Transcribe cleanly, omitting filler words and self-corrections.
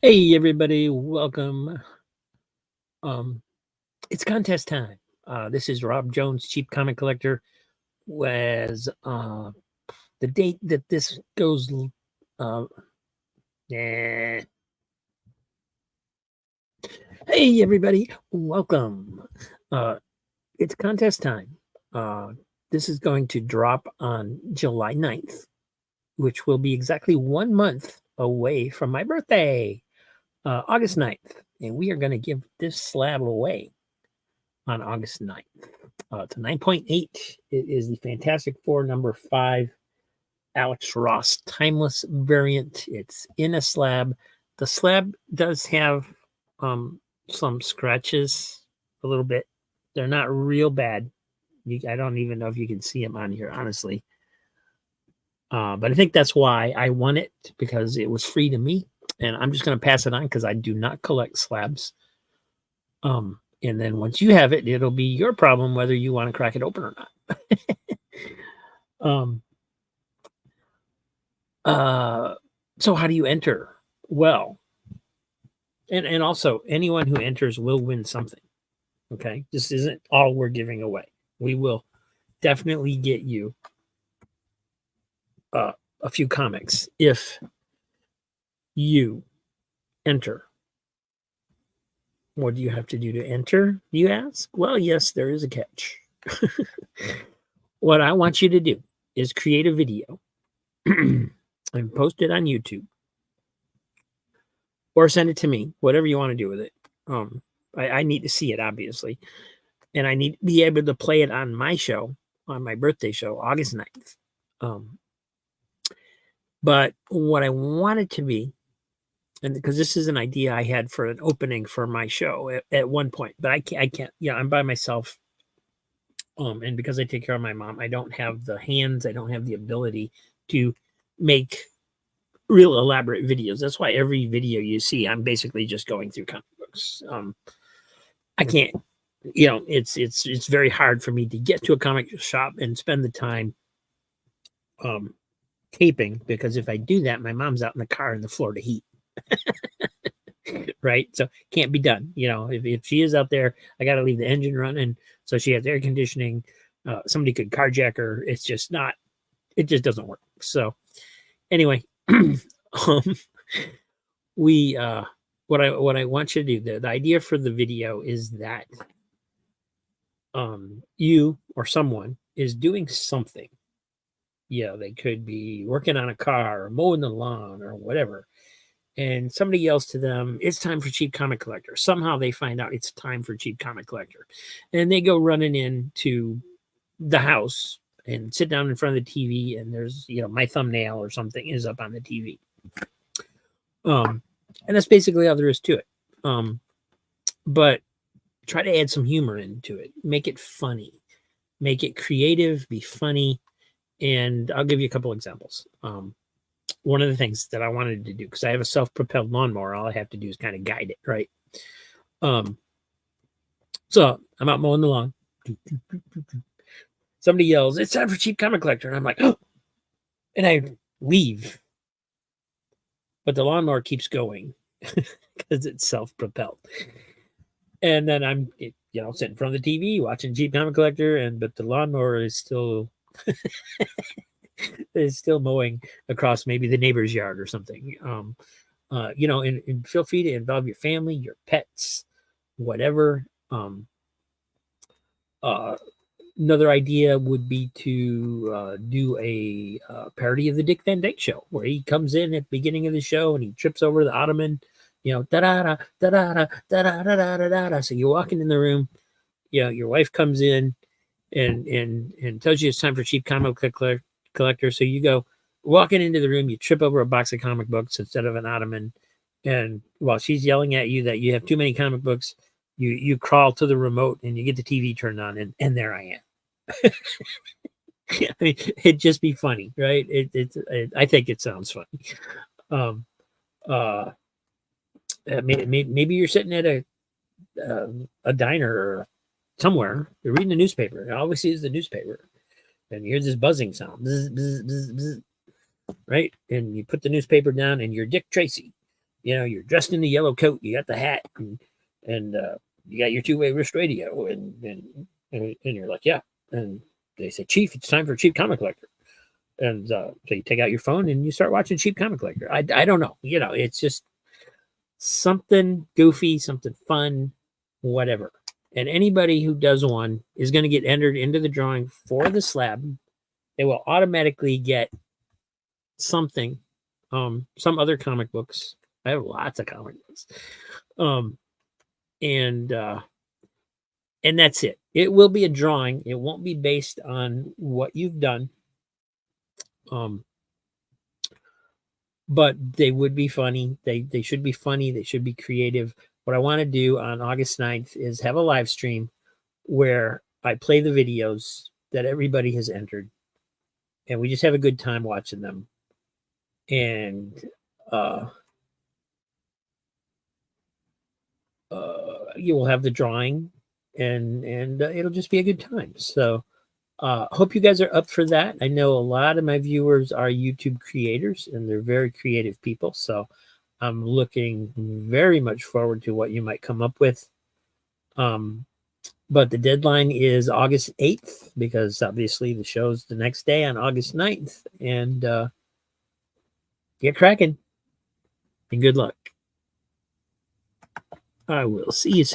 Hey everybody, welcome. Um, it's contest time. This is Rob Jones, Cheap Comic Collector. Was the date that this goes? Uh, eh. Hey everybody, welcome. It's contest time. This is going to drop on July 9th, which will be exactly 1 month away from my birthday, August 9th. And we are going to give this slab away on August 9th. It's a 9.8. It is the Fantastic Four #5 Alex Ross Timeless variant. It's in a slab. The slab does have some scratches a little bit. They're not real bad. I don't even know if you can see them on here, honestly. But I think that's why I won it, because it was free to me. And I'm just going to pass it on because I do not collect slabs. And then once you have it, it'll be your problem whether you want to crack it open or not. So how do you enter? Well, and also anyone who enters will win something. Okay, this isn't all we're giving away. We will definitely get you a few comics if you enter. What do you have to do to enter, you ask? Well, yes, there is a catch. What I want you to do is create a video and post it on YouTube, or send it to me, whatever you want to do with it. I need to see it, obviously, and I need to be able to play it on my show, on my birthday show, August 9th. But what I want it to be, and because this is an idea I had for an opening for my show at one point, but I can't. Yeah, I'm by myself. And because I take care of my mom, I don't have the hands, I don't have the ability to make real elaborate videos. That's why every video you see, I'm basically just going through comic books. I can't, it's very hard for me to get to a comic shop and spend the time taping, because if I do that, my mom's out in the car in the Florida heat. Right? So can't be done. If she is out there, I got to leave the engine running so she has air conditioning. Somebody could carjack her. It's just not, it just doesn't work. So anyway, we what I want you to do, the idea for the video is that you or someone is doing something. They could be working on a car or mowing the lawn or whatever, and somebody yells to them, "It's time for Cheap Comic Collector." Somehow they find out it's time for Cheap Comic Collector, and they go running into the house and sit down in front of the TV, and there's my thumbnail or something is up on the TV. And that's basically all there is to it. But try to add some humor into it. Make it funny. Make it creative, be funny. And I'll give you a couple examples. One of the things that I wanted to do, because I have a self-propelled lawnmower, all I have to do is kind of guide it, right? So I'm out mowing the lawn. Somebody yells, "It's time for Cheap Comic Collector." And I'm like, oh, and I leave. But the lawnmower keeps going because it's self-propelled. And then I'm, sitting in front of the TV watching Cheap Comic Collector, but the lawnmower is still mowing across maybe the neighbor's yard or something. And feel free to involve your family, your pets, whatever. Another idea would be to do a parody of the Dick Van Dyke Show, where he comes in at the beginning of the show and he trips over the ottoman, da da da da da da da da da da. So you're walking in the room, your wife comes in and tells you it's time for Cheap Comic Collector. So you go walking into the room, you trip over a box of comic books instead of an ottoman, and while she's yelling at you that you have too many comic books, you crawl to the remote and you get the TV turned on, and there I am. I mean, it'd just be funny, right? I think it sounds funny. Maybe you're sitting at a diner or somewhere, you're reading the newspaper, and all we see is the newspaper, and you hear this buzzing sound, bzz, bzz, bzz, bzz, right? And you put the newspaper down, and you're Dick Tracy, You know, you're dressed in the yellow coat, you got the hat, and you got your two-way wrist radio, and you're like, yeah. And they say, Chief, it's time for Cheap Comic Collector. And so you take out your phone and you start watching Cheap Comic Collector. I don't know. You know, it's just something goofy, something fun, whatever. And anybody who does one is going to get entered into the drawing for the slab. They will automatically get something, some other comic books. I have lots of comic books. And that's it. It will be a drawing. It won't be based on what you've done. But they would be funny. They should be funny. They should be creative. What I want to do on August 9th is have a live stream where I play the videos that everybody has entered, and we just have a good time watching them. And you will have the drawing, and it'll just be a good time. So hope you guys are up for that. I know a lot of my viewers are YouTube creators, and they're very creative people. So I'm looking very much forward to what you might come up with. But the deadline is August 8th, because obviously the show's the next day on August 9th. And get cracking, and good luck. I will see you soon.